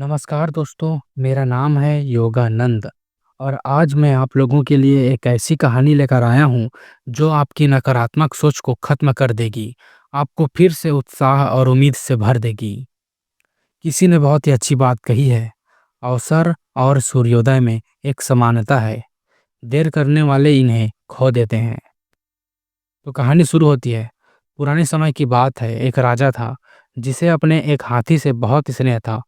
नमस्कार दोस्तों, मेरा नाम है योगानंद और आज मैं आप लोगों के लिए एक ऐसी कहानी लेकर आया हूँ जो आपकी नकारात्मक सोच को खत्म कर देगी, आपको फिर से उत्साह और उम्मीद से भर देगी। किसी ने बहुत ही अच्छी बात कही है, अवसर और सूर्योदय में एक समानता है, देर करने वाले इन्हें खो देते हैं। तो कहानी शुरू होती है। पुराने समय की बात है, एक राजा था जिसे अपने एक हाथी से बहुत स्नेह था।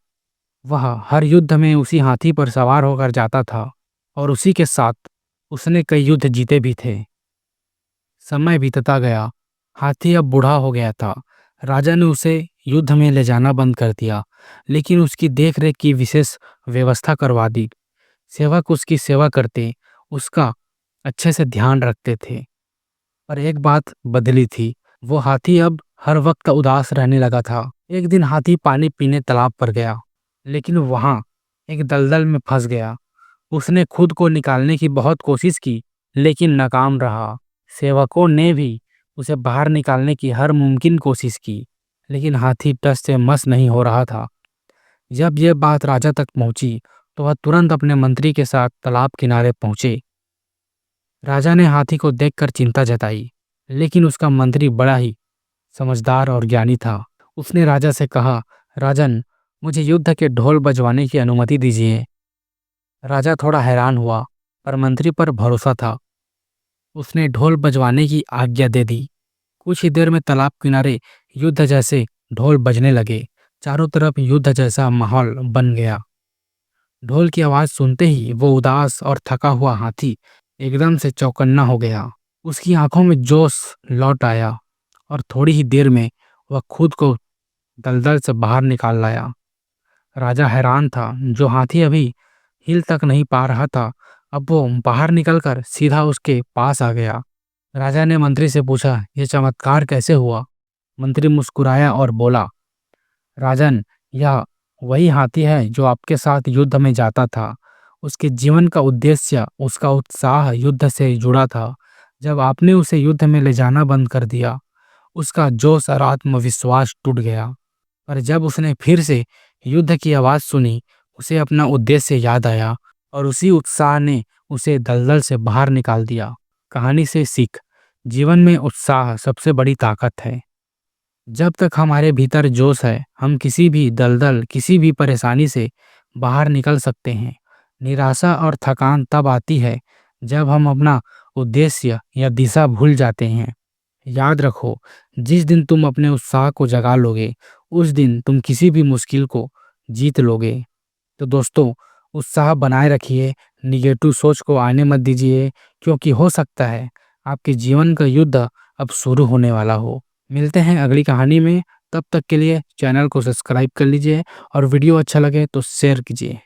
वह हर युद्ध में उसी हाथी पर सवार होकर जाता था और उसी के साथ उसने कई युद्ध जीते भी थे। समय बीतता गया, हाथी अब बूढ़ा हो गया था। राजा ने उसे युद्ध में ले जाना बंद कर दिया, लेकिन उसकी देखरेख की विशेष व्यवस्था करवा दी। सेवक उसकी सेवा करते, उसका अच्छे से ध्यान रखते थे। पर एक बात बदली थी, वो हाथी अब हर वक्त उदास रहने लगा था। एक दिन हाथी पानी पीने तालाब पर गया, लेकिन वहां एक दलदल में फंस गया। उसने खुद को निकालने की बहुत कोशिश की, लेकिन नाकाम रहा। सेवकों ने भी उसे बाहर निकालने की हर मुमकिन कोशिश की, लेकिन हाथी टस से मस नहीं हो रहा था। जब यह बात राजा तक पहुंची, तो वह तुरंत अपने मंत्री के साथ तालाब किनारे पहुंचे। राजा ने हाथी को देखकर चिंता जताई, लेकिन उसका मंत्री बड़ा ही समझदार और ज्ञानी था। उसने राजा से कहा, राजन, मुझे युद्ध के ढोल बजवाने की अनुमति दीजिए। राजा थोड़ा हैरान हुआ, पर मंत्री पर भरोसा था। उसने ढोल बजवाने की आज्ञा दे दी। कुछ ही देर में तालाब किनारे युद्ध जैसे ढोल बजने लगे। चारों तरफ युद्ध जैसा माहौल बन गया। ढोल की आवाज सुनते ही वो उदास और थका हुआ हाथी एकदम से चौकन्ना हो गया। उसकी आंखों में जोश लौट आया और थोड़ी ही देर में वह खुद को दलदल से बाहर निकाल लाया। राजा हैरान था, जो हाथी अभी हिल तक नहीं पा रहा था, अब वो बाहर निकलकर सीधा उसके पास आ गया। राजा ने मंत्री से पूछा, यह चमत्कार कैसे हुआ? मंत्री मुस्कुराया और बोला, राजन, यह वही हाथी है जो आपके साथ युद्ध में जाता था। उसके जीवन का उद्देश्य, उसका उत्साह युद्ध से जुड़ा था। जब आपने उसे युद्ध में ले जाना बंद कर दिया, उसका जोश और आत्मविश्वास टूट गया। पर जब उसने फिर से युद्ध की आवाज सुनी, उसे अपना उद्देश्य याद आया और उसी उत्साह ने उसे दलदल से बाहर निकाल दिया। कहानी से सीख, जीवन में उत्साह सबसे बड़ी ताकत है। जब तक हमारे भीतर जोश है, हम किसी भी दलदल, किसी भी परेशानी से बाहर निकल सकते हैं। निराशा और थकान तब आती है जब हम अपना उद्देश्य या दिशा भूल जाते हैं। याद रखो, जिस दिन तुम अपने उत्साह को जगा लोगे, उस दिन तुम किसी भी मुश्किल को जीत लोगे। तो दोस्तों, उत्साह बनाए रखिए, निगेटिव सोच को आने मत दीजिए, क्योंकि हो सकता है आपके जीवन का युद्ध अब शुरू होने वाला हो। मिलते हैं अगली कहानी में, तब तक के लिए चैनल को सब्सक्राइब कर लीजिए और वीडियो अच्छा लगे तो शेयर कीजिए।